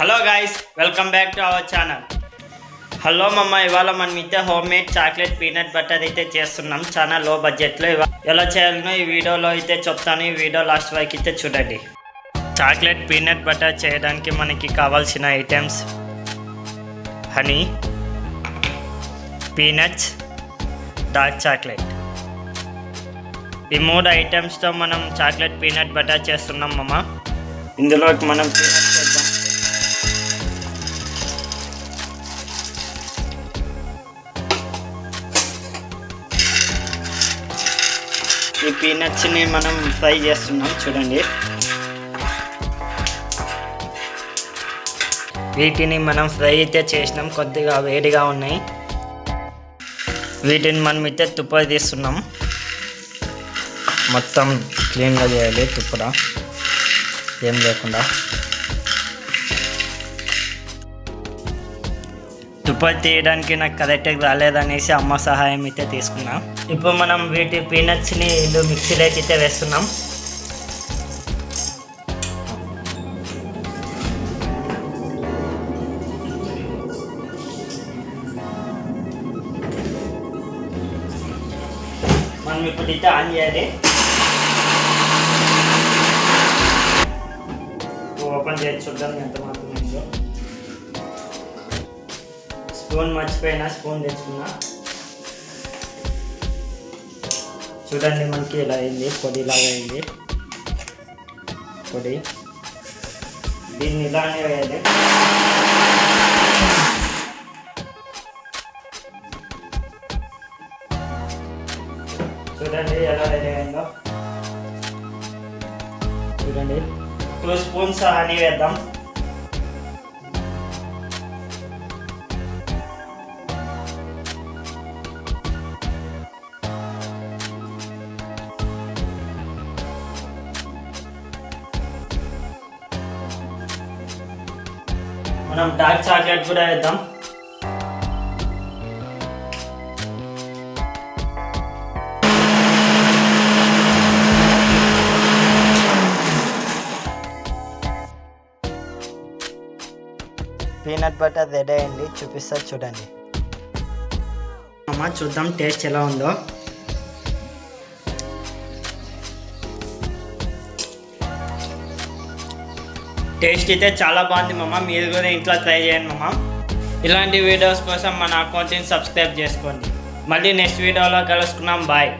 Hello guys, welcome back to our channel. Hello మమ్మ, ఇవాళ మనం అయితే home made chocolate peanut butter అయితే చేస్తున్నాం. చాలా లో బడ్జెట్లో ఎలా చేయాలనో ఈ వీడియోలో అయితే చెప్తాను. ఈ వీడియో లాస్ట్ వరకు అయితే చూడండి. చాక్లెట్ పీనట్ బటర్ చేయడానికి మనకి కావాల్సిన items: honey, peanuts, dark chocolate. ఈ 3 ఐటమ్స్తో మనం చాక్లెట్ పీనట్ బటర్ చేస్తున్నాం మమ్మ. ఇందులోకి మనం పీనట్స్ చేద్దాం. ఈ పీనట్స్ని మనం ఫ్రై చేస్తున్నాం చూడండి. వీటిని మనం ఫ్రై అయితే చేసినాం, కొద్దిగా వేడిగా ఉన్నాయి. వీటిని మనం అయితే తుప్ప తీస్తున్నాం. మొత్తం క్లీన్గా చేయాలి, తుప్పరా ఏం లేకుండా. తుప్ప తీయడానికి నాకు కరెక్ట్గా రాలేదనేసి అమ్మ సహాయం అయితే తీసుకున్నాం. ఇప్పుడు మనం వీటి పీనట్స్ని మిక్సీలోకి అయితే వేస్తున్నాం. మనం ఇప్పుడైతే ఆన్ చేయాలి. ఓపెన్ చేసి చూద్దాం ఎంత మాత్రం ఉందో. స్పూన్ మర్చిపోయినా, స్పూన్ తెచ్చుకున్నా. చూడండి, మనకి ఇలా అయింది, పొడిలాగా అయింది. పొడి దీన్ని ఇలానే వేయాలి. చూడండి ఎలా రెడీ అయిందో. చూడండి, 2 స్పూన్స్ హనీ వేద్దాం. మనం డార్క్ చాక్లెట్ కూడా వేద్దాం. పీనట్ బటర్ రెడీ అయింది, చూపిస్తా చూడండి. అమ్మ చూద్దాం టేస్ట్ ఎలా ఉందో. టేస్ట్ అయితే చాలా బాగుంది మమ్మ. మీరు కూడా ఇంట్లో ట్రై చేయండి మమ్మ. ఇలాంటి వీడియోస్ కోసం మన అకౌంట్ని సబ్స్క్రైబ్ చేసుకోండి. మళ్ళీ నెక్స్ట్ వీడియోలో కలుసుకున్నాం. బాయ్.